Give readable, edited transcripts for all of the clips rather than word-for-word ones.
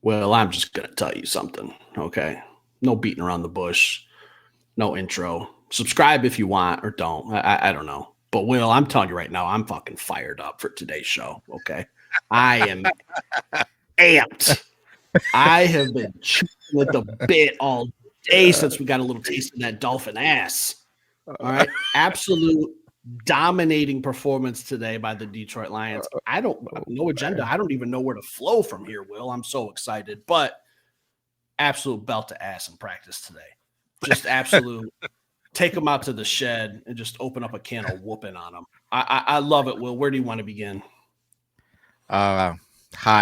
Well, I'm just going to tell you something, okay? No beating around the bush, no intro. Subscribe if you want or don't. I don't know. But Will, I'm telling you right now, I'm fucking fired up for today's show, okay? I am amped. I have been chewing with the bit all day since we got a little taste of that dolphin ass. All right. Absolute dominating performance today by the Detroit Lions. No agenda. I don't even know where to flow from here, Will. I'm so excited, but absolute belt to ass in practice today. Just absolute take them out to the shed and just open up a can of whooping on them. I love it, Will. Where do you want to begin? Hi,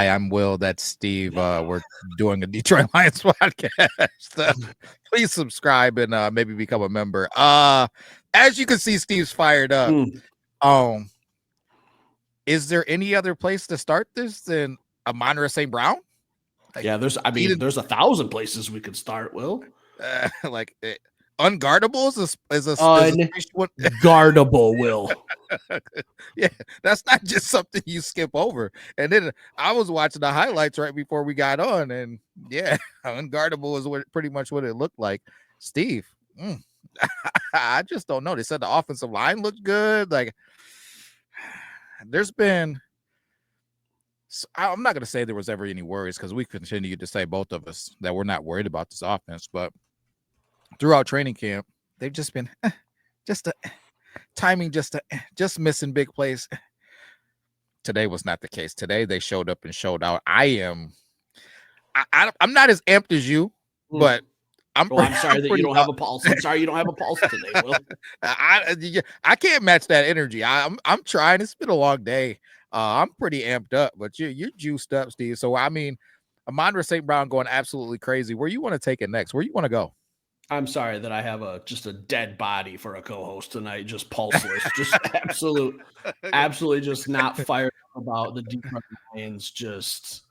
I'm Will. That's Steve. We're doing a Detroit Lions podcast. Please subscribe and maybe become a member. As you can see, Steve's fired up. Is there any other place to start this than Amon-Ra St. Brown? Yeah, there's 1,000 places we could start, Will. Unguardable is a unguardable, Will. Yeah, that's not just something you skip over. And then I was watching the highlights right before we got on, and yeah, unguardable is pretty much what it looked like. Steve, I just don't know. They said the offensive line looked good. Like, there's been. I'm not going to say there was ever any worries because we continue to say, both of us, that we're not worried about this offense. But throughout training camp, they've just been timing, just missing big plays. Today was not the case. Today they showed up and showed out. I'm not as amped as you, but I'm sorry that you don't have a pulse. I'm sorry you don't have a pulse today, Will. I can't match that energy. I'm trying. It's been a long day. I'm pretty amped up, but you're juiced up, Steve. So I mean, Amon-Ra St. Brown going absolutely crazy. Where you want to take it next? Where you want to go? I'm sorry that I have just a dead body for a co-host tonight, just pulseless, just absolutely just not fired up about the Detroit Lions just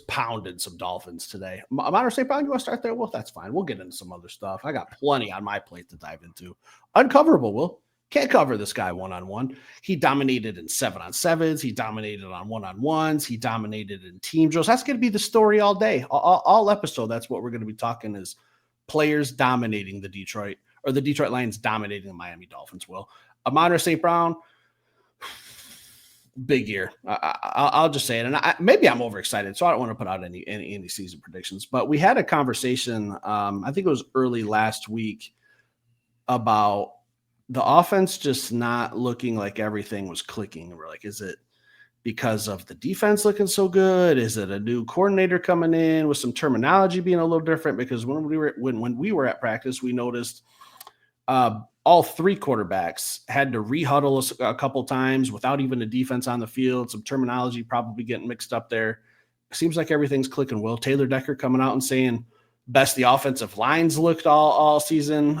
pounded some Dolphins today. Amon-Ra St. Brown, you want to start there? Well, that's fine. We'll get into some other stuff. I got plenty on my plate to dive into. Uncoverable, Will. Can't cover this guy one-on-one. He dominated in 7-on-7s. He dominated on 1-on-1s. He dominated in team drills. That's going to be the story all day, all episode. That's what we're going to be talking is players dominating the Detroit Lions dominating the Miami Dolphins. Will Amon-Ra St. Brown, big year. I'll just say it. And maybe I'm overexcited, so I don't want to put out any season predictions. But we had a conversation, I think it was early last week, about the offense just not looking like everything was clicking. And we're like, is it because of the defense looking so good? Is it a new coordinator coming in with some terminology being a little different? Because when we were at practice, we noticed all three quarterbacks had to re-huddle a couple times without even a defense on the field. Some terminology probably getting mixed up there. It seems like everything's clicking. Will Taylor Decker coming out and saying best the offensive lines looked all season.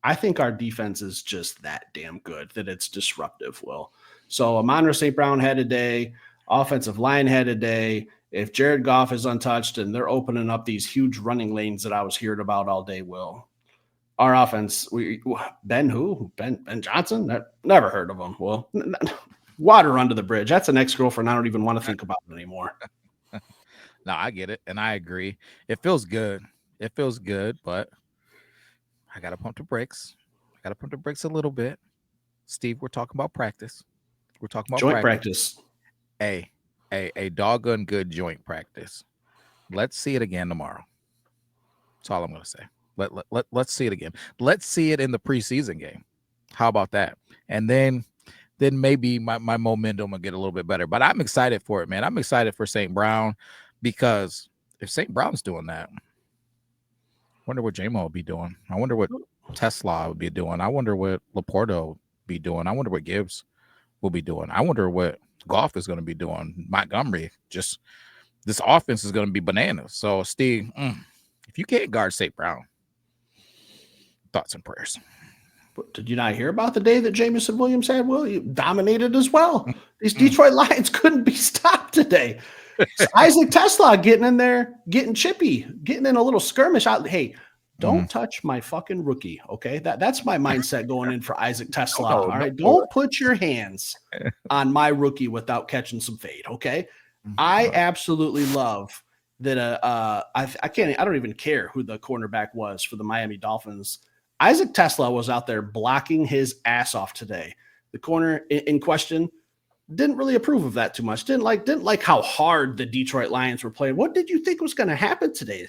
I think our defense is just that damn good that it's disruptive, Will. So Amon-Ra St. Brown had a day. Offensive line had a day. If Jared Goff is untouched and they're opening up these huge running lanes that I was hearing about all day, Will, our offense, Ben Johnson? Never heard of him. Well, water under the bridge. That's an ex-girlfriend I don't even want to think about it anymore. No, I get it, and I agree. It feels good. But I got to pump the brakes. A little bit. Steve, we're talking about practice. We're talking about joint practice. A doggone good joint practice. Let's see it again tomorrow. That's all I'm going to say. Let's see it again. Let's see it in the preseason game. How about that? And then maybe my momentum will get a little bit better. But I'm excited for it, man. I'm excited for St. Brown because if St. Brown's doing that, I wonder what J-Mo will be doing. I wonder what Tesla would be doing. I wonder what Laporta will be doing. I wonder what Gibbs will be doing. I wonder what Goff is going to be doing. Montgomery, just this offense is going to be bananas. So, Steve, if you can't guard St. Brown, thoughts and prayers. But did you not hear about the day that Jamison Williams had? Well, he dominated as well. These Detroit Lions couldn't be stopped today. So Isaac Tesla getting in there, getting chippy, getting in a little skirmish out. Hey, don't touch my fucking rookie, okay? That's my mindset going in for Isaac Tesla. All right, don't put your hands on my rookie without catching some fade, okay? I absolutely love that. I don't even care who the cornerback was for the Miami Dolphins. Isaac Tesla was out there blocking his ass off today. The corner in question didn't really approve of that too much. Didn't like how hard the Detroit Lions were playing. What did you think was going to happen today?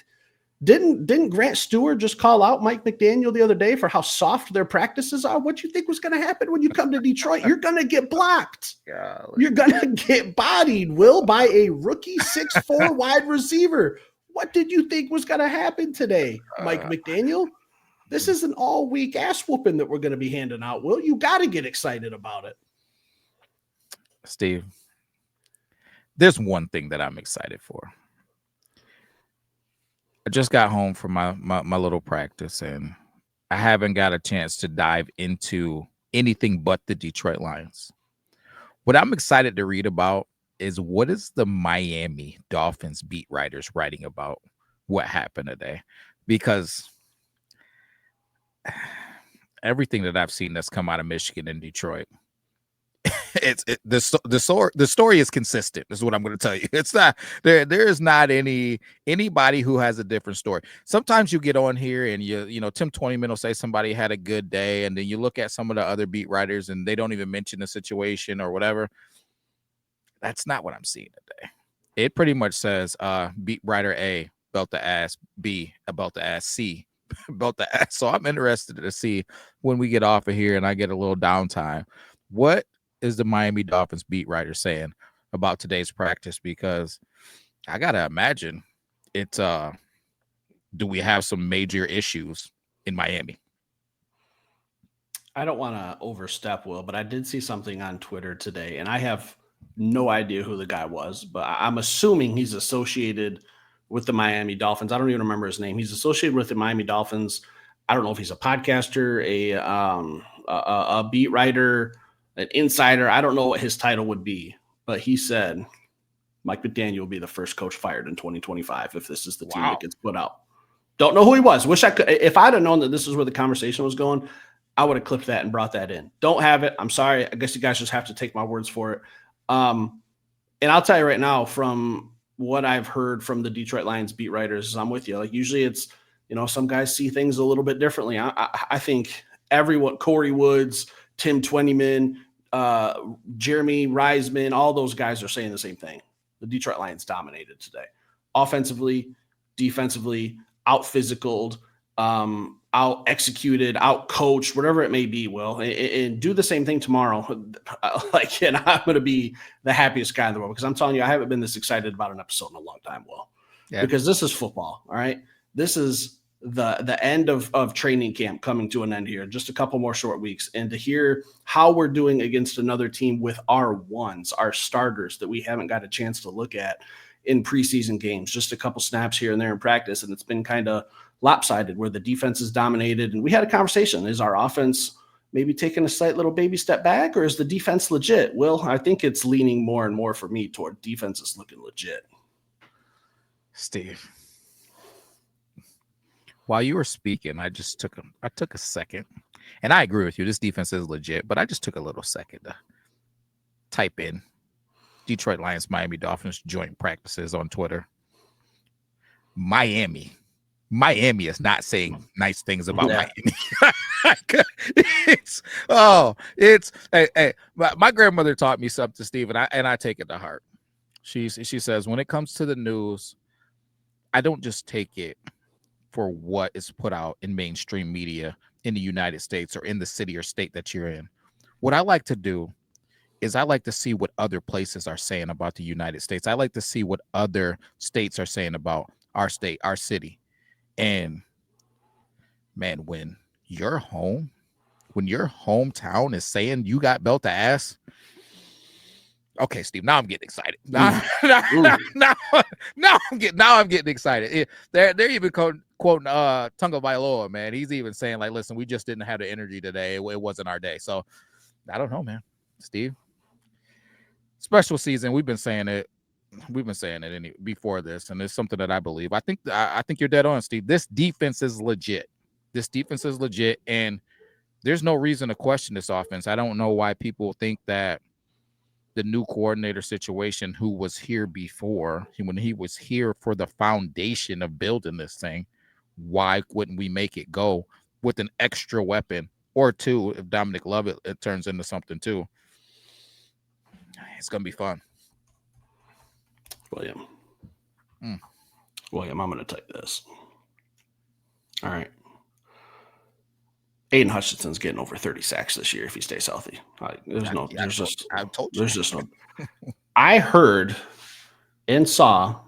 Didn't Grant Stewart just call out Mike McDaniel the other day for how soft their practices are? What do you think was going to happen when you come to Detroit? You're going to get blocked. Golly. You're going to get bodied, Will, by a rookie 6'4" wide receiver. What did you think was going to happen today, Mike McDaniel? This is an all-week ass whooping that we're going to be handing out, Will. You got to get excited about it. Steve, there's one thing that I'm excited for. I just got home from my little practice, and I haven't got a chance to dive into anything but the Detroit Lions. What I'm excited to read about is what is the Miami Dolphins beat writers writing about what happened today, because everything that I've seen that's come out of Michigan and Detroit, the story is consistent. Is what I'm going to tell you. It's not there. There is not anybody who has a different story. Sometimes you get on here and you know Tim 20-Min will say somebody had a good day, and then you look at some of the other beat writers and they don't even mention the situation or whatever. That's not what I'm seeing today. It pretty much says beat writer A belt the ass, B about the ass, C belt the ass. So I'm interested to see when we get off of here and I get a little downtime, what is the Miami Dolphins beat writer saying about today's practice? Because I gotta imagine it's do we have some major issues in Miami? I don't want to overstep, Will, but I did see something on Twitter today, and I have no idea who the guy was, but I'm assuming he's associated with the Miami Dolphins. I don't even remember his name. He's associated with the Miami Dolphins. I don't know if he's a podcaster, a beat writer, an insider. I don't know what his title would be, but he said Mike McDaniel will be the first coach fired in 2025 if this is the team that gets put out. Don't know who he was. Wish I could. If I'd have known that this is where the conversation was going, I would have clipped that and brought that in. Don't have it. I'm sorry. I guess you guys just have to take my words for it. And I'll tell you right now, from what I've heard from the Detroit Lions beat writers, I'm with you. Like usually it's, some guys see things a little bit differently. I think everyone, Corey Woods, Tim 20-Min, Jeremy Reisman, all those guys are saying the same thing. The Detroit Lions dominated today. Offensively, defensively, out-physicaled, out-executed, out-coached, whatever it may be, Will. And do the same thing tomorrow. And I'm going to be the happiest guy in the world because I'm telling you, I haven't been this excited about an episode in a long time, Will. Yeah. Because this is football, all right? This is the end of training camp coming to an end here, just a couple more short weeks, and to hear how we're doing against another team with our ones, our starters that we haven't got a chance to look at in preseason games, just a couple snaps here and there in practice, and it's been kind of lopsided where the defense is dominated. And we had a conversation, is our offense maybe taking a slight little baby step back, or is the defense legit? Well, I think it's leaning more and more for me toward defense is looking legit. Steve, while you were speaking, I took a second, and I agree with you. This defense is legit, but I just took a little second to type in Detroit Lions, Miami Dolphins joint practices on Twitter. Miami is not saying nice things about Miami. Hey, my grandmother taught me something, Steve, and I take it to heart. She says, when it comes to the news, I don't just take it for what is put out in mainstream media in the United States or in the city or state that you're in. What I like to do is I like to see what other places are saying about the United States. I like to see what other states are saying about our state, our city. And man, when your hometown is saying you got belt to ass, okay, Steve, now I'm getting excited. Now I'm getting excited. They're even quoting Tunga Vailoa, man. He's even saying, like, listen, we just didn't have the energy today. It wasn't our day. So I don't know, man. Steve, special season. We've been saying it before this, and it's something that I believe. I think you're dead on, Steve. This defense is legit. And there's no reason to question this offense. I don't know why people think that the new coordinator situation who was here before, when he was here for the foundation of building this thing, why wouldn't we make it go with an extra weapon or two? If Dominic Lovett, it turns into something too. It's going to be fun. William, I'm going to type this. All right. Aiden Hutchinson's getting over 30 sacks this year if he stays healthy. There's just no. I heard and saw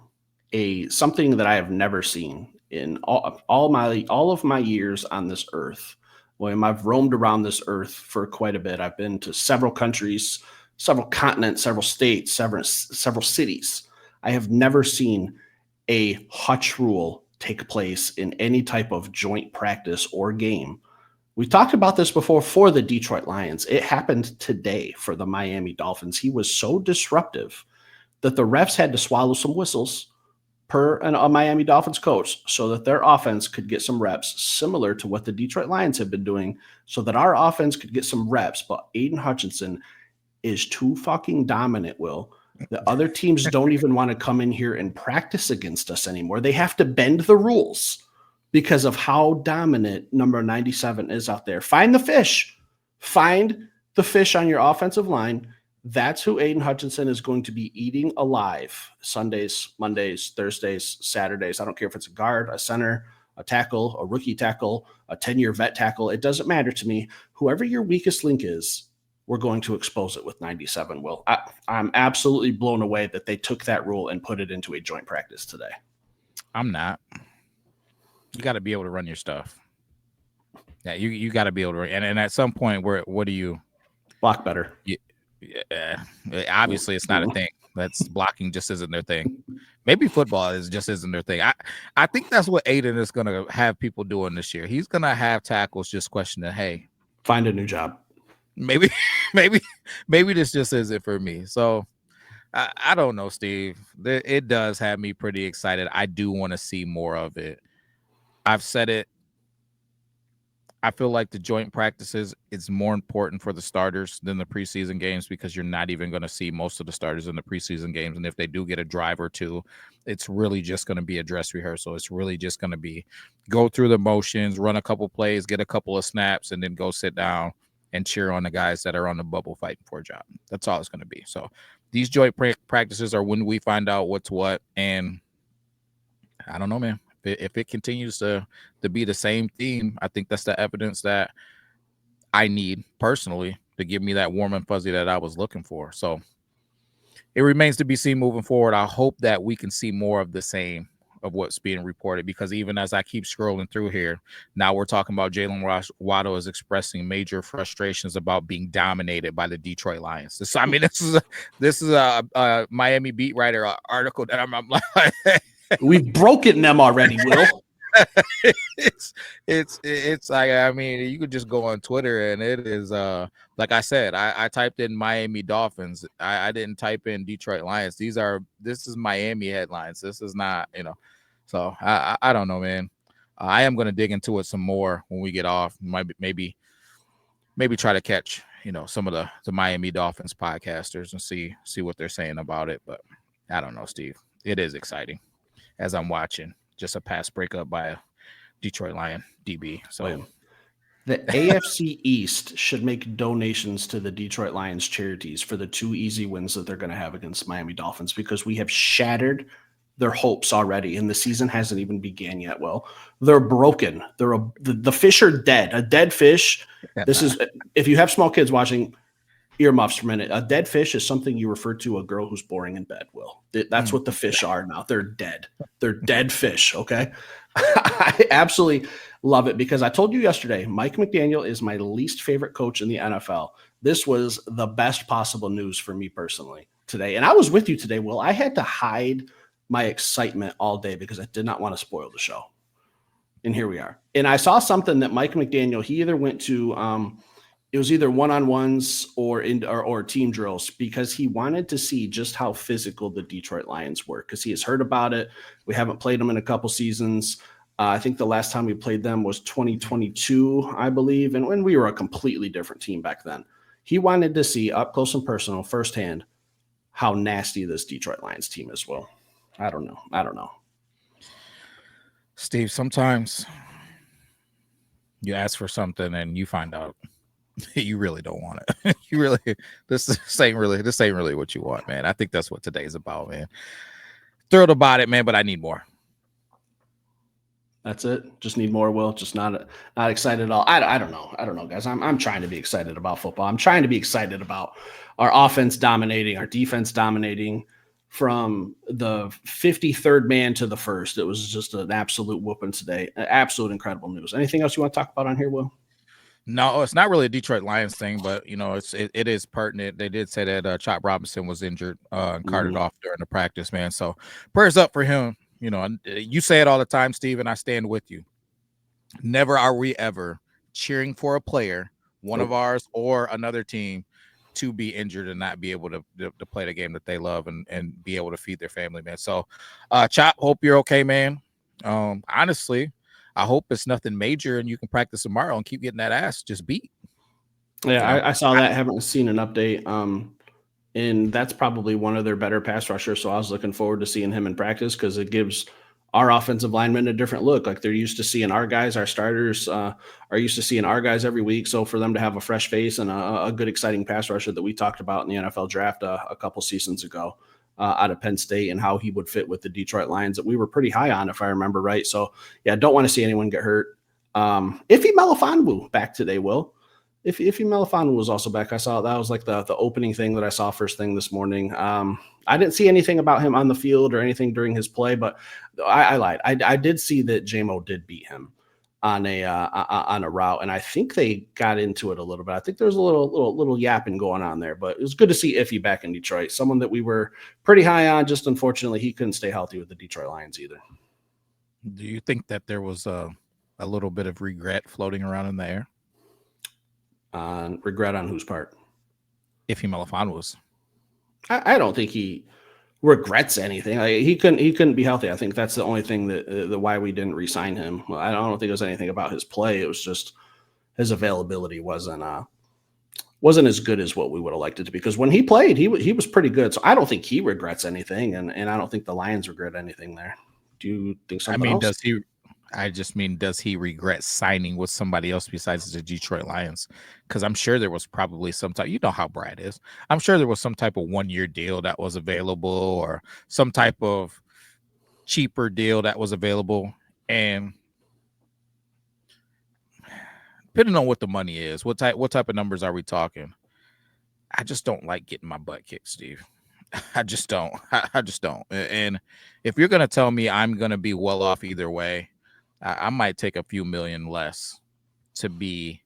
something that I have never seen in all of my years on this earth. William, I've roamed around this earth for quite a bit. I've been to several countries, several continents, several states, several cities. I have never seen a Hutch rule take place in any type of joint practice or game. We talked about this before for the Detroit Lions. It happened today for the Miami Dolphins. He was so disruptive that the refs had to swallow some whistles per a Miami Dolphins coach so that their offense could get some reps, similar to what the Detroit Lions have been doing, so that our offense could get some reps. But Aiden Hutchinson is too fucking dominant, Will. The other teams don't even want to come in here and practice against us anymore. They have to bend the rules because of how dominant number 97 is out there. Find the fish. Find the fish on your offensive line. That's who Aiden Hutchinson is going to be eating alive Sundays, Mondays, Thursdays, Saturdays. I don't care if it's a guard, a center, a tackle, a rookie tackle, a 10-year vet tackle. It doesn't matter to me. Whoever your weakest link is, we're going to expose it with 97, Will. I'm absolutely blown away that they took that rule and put it into a joint practice today. I'm not. You got to be able to run your stuff. Yeah, you got to be able to run. And at some point, what do you block better? Yeah, obviously it's not a thing. That's blocking just isn't their thing. Maybe football just isn't their thing. I think that's what Aiden is going to have people doing this year. He's going to have tackles just questioning, hey, find a new job. Maybe this just isn't for me. So I don't know, Steve. It does have me pretty excited. I do want to see more of it. I've said it. I feel like the joint practices, it's more important for the starters than the preseason games because you're not even going to see most of the starters in the preseason games. And if they do get a drive or two, it's really just going to be a dress rehearsal. It's really just going to be go through the motions, run a couple plays, get a couple of snaps, and then go sit down and cheer on the guys that are on the bubble fighting for a job. That's all it's going to be. So these joint practices are when we find out what's what. And I don't know, man. If it continues to be the same theme, I think that's the evidence that I need personally to give me that warm and fuzzy that I was looking for. So it remains to be seen moving forward. I hope that we can see more of the same of what's being reported, because even as I keep scrolling through here, now we're talking about Jalen Waddle is expressing major frustrations about being dominated by the Detroit Lions. This is a Miami beat writer article that I'm like, we've broken them already, Will. it's like, I mean, you could just go on Twitter and it is like I said, I typed in Miami Dolphins. I didn't type in Detroit Lions. This is Miami headlines. This is not, so I don't know, man. I am going to dig into it some more when we get off. Maybe try to catch, some of the Miami Dolphins podcasters and see what they're saying about it. But I don't know, Steve. It is exciting as I'm watching just a pass breakup by a Detroit Lion DB. So the AFC East should make donations to the Detroit Lions charities for the 2 easy wins that they're going to have against Miami Dolphins, because we have shattered their hopes already, and the season hasn't even began yet. Well, they're broken. The fish are dead. A dead fish. This is, if you have small kids watching, earmuffs for a minute. A dead fish is something you refer to a girl who's boring in bed, Will. That's what the fish are now. They're dead. They're dead fish, okay? I absolutely love it, because I told you yesterday, Mike McDaniel is my least favorite coach in the NFL. This was the best possible news for me personally today. And I was with you today, Will. I had to hide my excitement all day because I did not want to spoil the show. And here we are. And I saw something that Mike McDaniel, he either went to it was either one-on-ones or team drills, because he wanted to see just how physical the Detroit Lions were, because he has heard about it. We haven't played them in a couple seasons. I think the last time we played them was 2022, I believe, and when we were a completely different team back then. He wanted to see up close and personal, firsthand, how nasty this Detroit Lions team is. Will, I don't know. Steve, sometimes you ask for something and you find out you really don't want it. You really this ain't really what you want, man. I think that's what today's about, man. Thrilled about it, man, but I need more. That's it. Just need more. Will, just not excited at all. I don't know, guys. I'm trying to be excited about football. I'm trying to be excited about our offense dominating, our defense dominating. From the 53rd man to the first, it was just an absolute whooping today. Absolute incredible news. Anything else you want to talk about on here, Will? No, it's not really a Detroit Lions thing, but you know, it is pertinent. They did say that Chop Robinson was injured and carted off during the practice, man. So prayers up for him. You know, you say it all the time, Steve, and I stand with you. Never are we ever cheering for a player, one of ours or another team, to be injured and not be able to play the game that they love and be able to feed their family, man. So, Chop, hope you're okay, man. Honestly, I hope it's nothing major and you can practice tomorrow and keep getting that ass just beat. Yeah, I saw that. Haven't seen an update. And that's probably one of their better pass rushers. So I was looking forward to seeing him in practice because it gives our offensive linemen a different look. Like they're used to seeing our guys, our starters are used to seeing our guys every week. So for them to have a fresh face and a good, exciting pass rusher that we talked about in the NFL draft a couple seasons ago out of Penn State and how he would fit with the Detroit Lions that we were pretty high on, if I remember right. So yeah, don't want to see anyone get hurt. Ify Melifonwu back today, Will. Ify Melifonwu was also back. I saw that was like the opening thing that I saw first thing this morning. I didn't see anything about him on the field or anything during his play, but I lied. I did see that JMO did beat him on a route, and I think they got into it a little bit. I think there was a little yapping going on there, but it was good to see Ify back in Detroit. Someone that we were pretty high on. Just unfortunately, he couldn't stay healthy with the Detroit Lions either. Do you think that there was a little bit of regret floating around in the air? Regret on whose part? Ify Melifonwu. I don't think he regrets anything. Like, he couldn't be healthy. I think that's the only thing that why we didn't re-sign him. I don't think it was anything about his play. It was just his availability wasn't as good as what we would have liked it to be. Because when he played, he was pretty good. So I don't think he regrets anything, and I don't think the Lions regret anything there. Do you think something else? Does he regret signing with somebody else besides the Detroit Lions? Because I'm sure there was probably some type, you know how Brad is. I'm sure there was some type of 1-year deal that was available or some type of cheaper deal that was available. And depending on what the money is, what type of numbers are we talking? I just don't like getting my butt kicked, Steve. I just don't. I just don't. And if you're going to tell me I'm going to be well off either way, I might take a few million less to be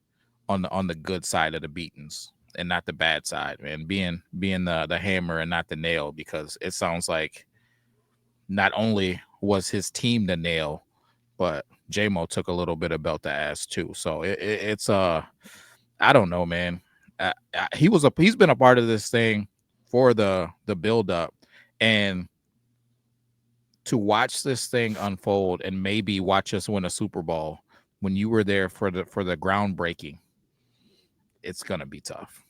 on the good side of the beatings and not the bad side, man. Being the hammer and not the nail, because it sounds like not only was his team the nail, but JMO took a little bit of belt to ass too. So it's I don't know, man. He's been a part of this thing for the build up, and to watch this thing unfold and maybe watch us win a Super Bowl when you were there for the groundbreaking, it's gonna be tough.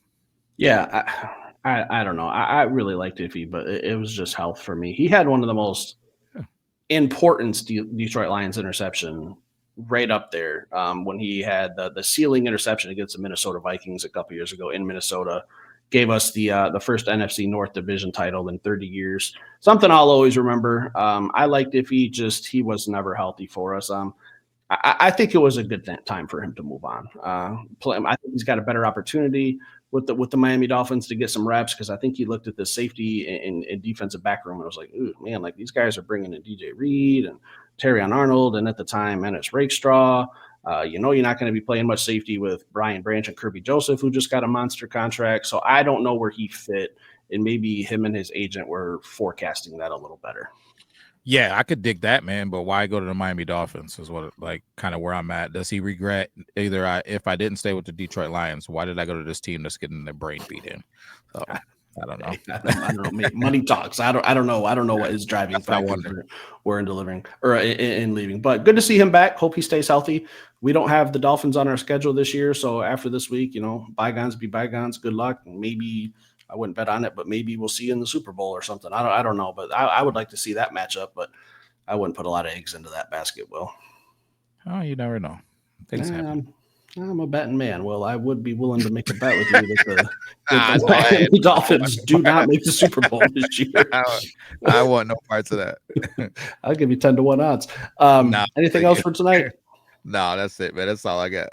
Yeah, I don't know. I really liked Ify, but it was just health for me. He had one of the most important Detroit Lions interception right up there when he had the ceiling interception against the Minnesota Vikings a couple years ago in Minnesota. Gave us the first NFC North Division title in 30 years. Something I'll always remember. I liked Ify, just he was never healthy for us. I think it was a good time for him to move on. I think he's got a better opportunity with the Miami Dolphins to get some reps, because I think he looked at the safety and defensive back room and was like, ooh, man, like these guys are bringing in DJ Reed and Terrion Arnold, and at the time, Ennis Rakestraw. You're not going to be playing much safety with Brian Branch and Kirby Joseph, who just got a monster contract. So I don't know where he fit, and maybe him and his agent were forecasting that a little better. Yeah, I could dig that, man. But why go to the Miami Dolphins is what kind of where I'm at. Does he regret either if I didn't stay with the Detroit Lions, why did I go to this team that's getting their brain beat in? So, I don't know. I don't know. Money talks. I don't know. I don't know what his driving factors were in delivering or in leaving. But good to see him back. Hope he stays healthy. We don't have the Dolphins on our schedule this year, so after this week, bygones be bygones. Good luck. Maybe I wouldn't bet on it, but maybe we'll see you in the Super Bowl or something. I don't know, but I would like to see that matchup, but I wouldn't put a lot of eggs into that basket, Will. Oh, you never know. Things happen. I'm a betting man. Well, I would be willing to make a bet with you that No, the hey, Miami Dolphins do not make the Super Bowl this year. I want no parts of that. I'll give you 10-1 odds. Nah, Anything else for tonight? No, that's it, man. That's all I got.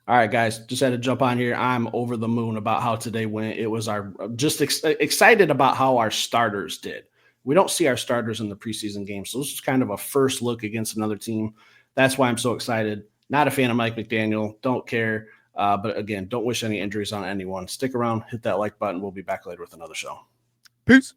All right, guys, just had to jump on here. I'm over the moon about how today went. It was excited about how our starters did. We don't see our starters in the preseason game, so this is kind of a first look against another team. That's why I'm so excited. Not a fan of Mike McDaniel. Don't care. But again, don't wish any injuries on anyone. Stick around, hit that like button. We'll be back later with another show. Peace.